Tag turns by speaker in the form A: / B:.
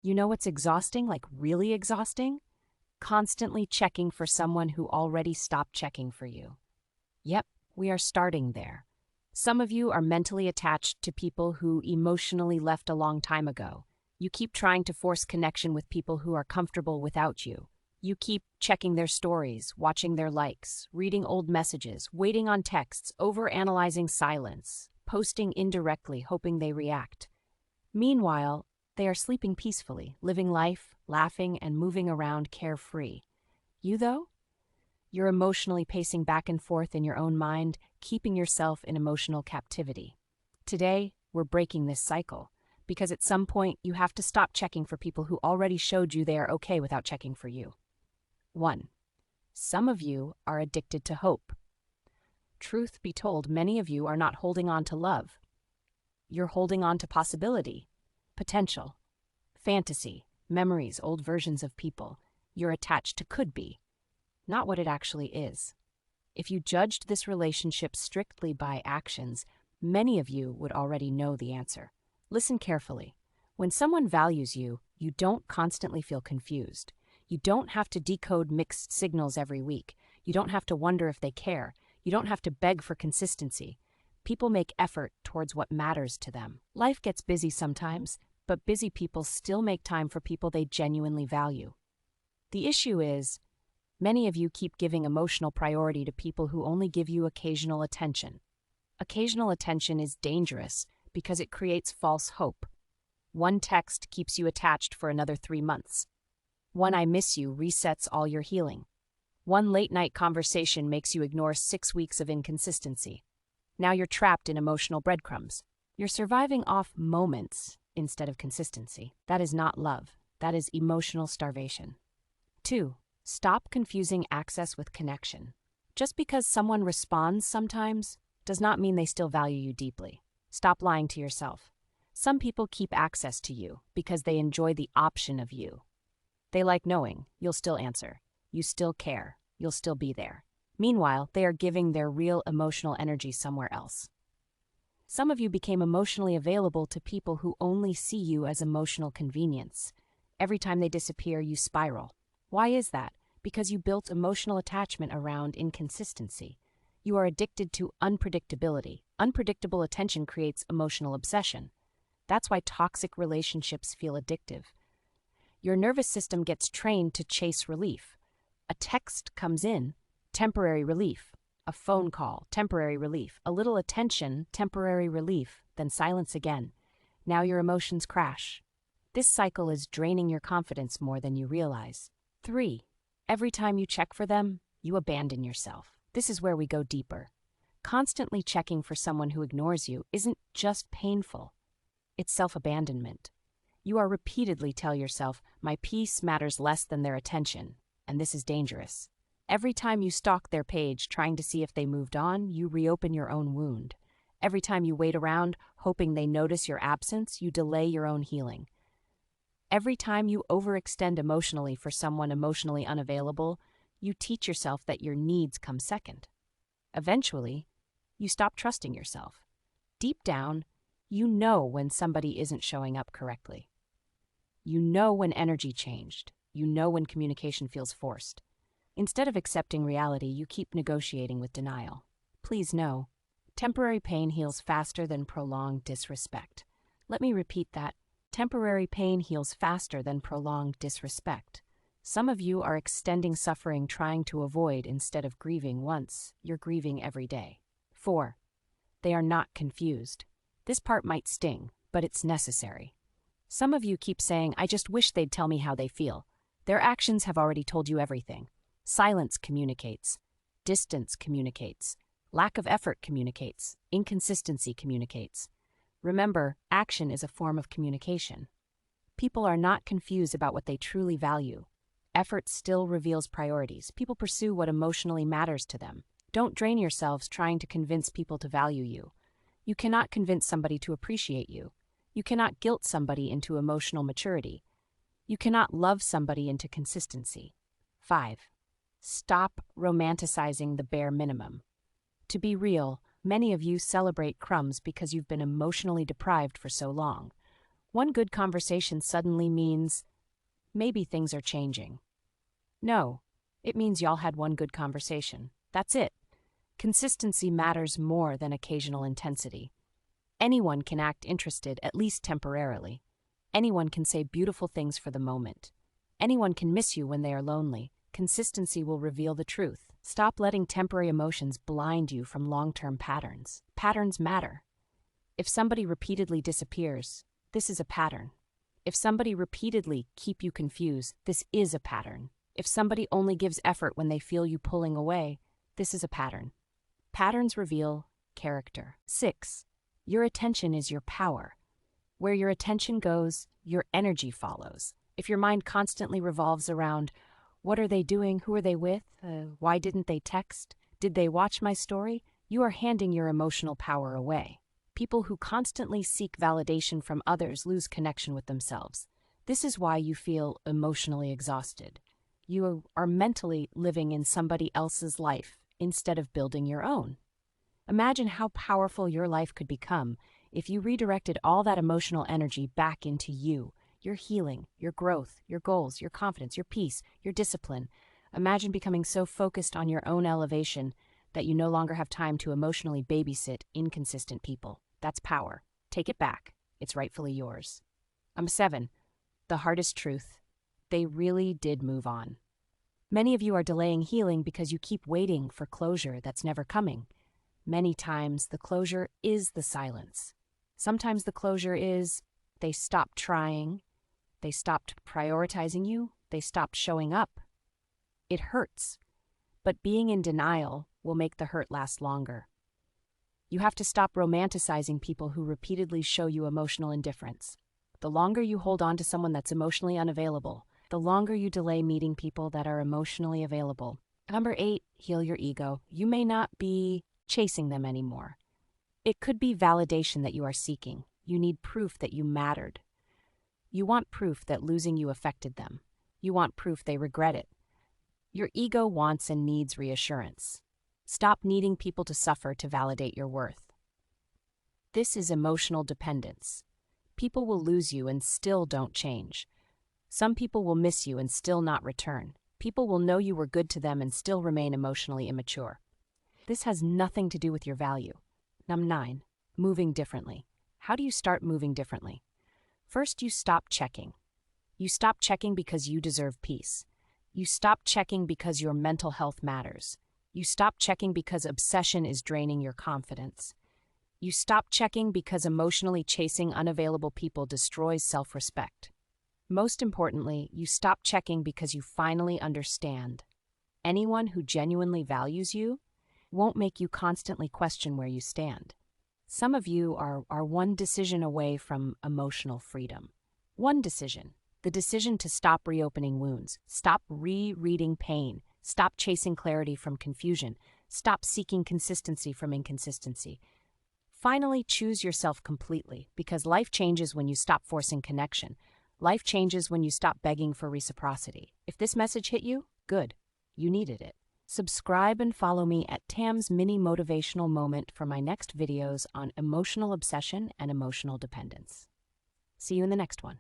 A: You know what's exhausting, like really exhausting? Constantly checking for someone who already stopped checking for you. Yep, we are starting there. Some of you are mentally attached to people who emotionally left a long time ago. You keep trying to force connection with people who are comfortable without you. You keep checking their stories, watching their likes, reading old messages, waiting on texts, overanalyzing silence, posting indirectly, hoping they react. Meanwhile, they are sleeping peacefully, living life, laughing, and moving around carefree. You, though? You're emotionally pacing back and forth in your own mind, keeping yourself in emotional captivity. Today, we're breaking this cycle, because at some point you have to stop checking for people who already showed you they are okay without checking for you. 1. Some of you are addicted to hope. Truth be told, many of you are not holding on to love. You're holding on to possibility, potential, fantasy, memories, old versions of people. You're attached to could be, not what it actually is. If you judged this relationship strictly by actions, many of you would already know the answer. Listen carefully. When someone values you, you don't constantly feel confused. You don't have to decode mixed signals every week. You don't have to wonder if they care. You don't have to beg for consistency. People make effort towards what matters to them. Life gets busy sometimes, but busy people still make time for people they genuinely value. The issue is, many of you keep giving emotional priority to people who only give you occasional attention. Occasional attention is dangerous because it creates false hope. One text keeps you attached for another 3 months. One "I miss you" resets all your healing. One late-night conversation makes you ignore 6 weeks of inconsistency. Now you're trapped in emotional breadcrumbs. You're surviving off moments instead of consistency. That is not love. That is emotional starvation. 2. Stop confusing access with connection. Just because someone responds sometimes does not mean they still value you deeply. Stop lying to yourself. Some people keep access to you because they enjoy the option of you. They like knowing you'll still answer, you still care, you'll still be there. Meanwhile, they are giving their real emotional energy somewhere else. Some of you became emotionally available to people who only see you as emotional convenience. Every time they disappear, you spiral. Why is that? Because you built emotional attachment around inconsistency. You are addicted to unpredictability. Unpredictable attention creates emotional obsession. That's why toxic relationships feel addictive. Your nervous system gets trained to chase relief. A text comes in, temporary relief. A phone call, temporary relief. A little attention, temporary relief. Then silence again. Now your emotions crash. This cycle is draining your confidence more than you realize. 3. Every time you check for them, you abandon yourself. This is where we go deeper. Constantly checking for someone who ignores you isn't just painful. It's self-abandonment. You are repeatedly tell yourself, my peace matters less than their attention, and this is dangerous. Every time you stalk their page trying to see if they moved on, you reopen your own wound. Every time you wait around, hoping they notice your absence, you delay your own healing. Every time you overextend emotionally for someone emotionally unavailable, you teach yourself that your needs come second. Eventually, you stop trusting yourself. Deep down, you know when somebody isn't showing up correctly. You know when energy changed. You know when communication feels forced. Instead of accepting reality, you keep negotiating with denial. Please know, temporary pain heals faster than prolonged disrespect. Let me repeat that. Temporary pain heals faster than prolonged disrespect. Some of you are extending suffering trying to avoid instead of grieving once. You're grieving every day. 4. They are not confused. This part might sting, but it's necessary. Some of you keep saying, I just wish they'd tell me how they feel. Their actions have already told you everything. Silence communicates. Distance communicates. Lack of effort communicates. Inconsistency communicates. Remember, action is a form of communication. People are not confused about what they truly value. Effort still reveals priorities. People pursue what emotionally matters to them. Don't drain yourselves trying to convince people to value you. You cannot convince somebody to appreciate you. You cannot guilt somebody into emotional maturity. You cannot love somebody into consistency. 5. Stop romanticizing the bare minimum. To be real, many of you celebrate crumbs because you've been emotionally deprived for so long. One good conversation suddenly means maybe things are changing. No, it means y'all had one good conversation. That's it. Consistency matters more than occasional intensity. Anyone can act interested, at least temporarily. Anyone can say beautiful things for the moment. Anyone can miss you when they are lonely. Consistency will reveal the truth. Stop letting temporary emotions blind you from long-term patterns. Patterns matter. If somebody repeatedly disappears, this is a pattern. If somebody repeatedly keep you confused, this is a pattern. If somebody only gives effort when they feel you pulling away, this is a pattern. Patterns reveal character. 6. Your attention is your power. Where your attention goes, your energy follows. If your mind constantly revolves around, what are they doing? Who are they with? Why didn't they text? Did they watch my story? You are handing your emotional power away. People who constantly seek validation from others lose connection with themselves. This is why you feel emotionally exhausted. You are mentally living in somebody else's life instead of building your own. Imagine how powerful your life could become if you redirected all that emotional energy back into you, your healing, your growth, your goals, your confidence, your peace, your discipline. Imagine becoming so focused on your own elevation that you no longer have time to emotionally babysit inconsistent people. That's power. Take it back. It's rightfully yours. 7. The hardest truth. They really did move on. Many of you are delaying healing because you keep waiting for closure that's never coming. Many times, the closure is the silence. Sometimes the closure is they stopped trying, they stopped prioritizing you, they stopped showing up. It hurts, but being in denial will make the hurt last longer. You have to stop romanticizing people who repeatedly show you emotional indifference. The longer you hold on to someone that's emotionally unavailable, the longer you delay meeting people that are emotionally available. 8, heal your ego. You may not be chasing them anymore. It could be validation that you are seeking. You need proof that you mattered. You want proof that losing you affected them. You want proof they regret it. Your ego wants and needs reassurance. Stop needing people to suffer to validate your worth. This is emotional dependence. People will lose you and still don't change. Some people will miss you and still not return. People will know you were good to them and still remain emotionally immature. This has nothing to do with your value. 9, moving differently. How do you start moving differently? First, you stop checking. You stop checking because you deserve peace. You stop checking because your mental health matters. You stop checking because obsession is draining your confidence. You stop checking because emotionally chasing unavailable people destroys self-respect. Most importantly, you stop checking because you finally understand. Anyone who genuinely values you won't make you constantly question where you stand. Some of you are one decision away from emotional freedom. One decision. The decision to stop reopening wounds, stop rereading pain, stop chasing clarity from confusion, stop seeking consistency from inconsistency. Finally, choose yourself completely, because life changes when you stop forcing connection. Life changes when you stop begging for reciprocity. If this message hit you, good. You needed it. Subscribe and follow me at TAM'S Mini Motivational Moment for my next videos on emotional obsession and emotional dependence. See you in the next one.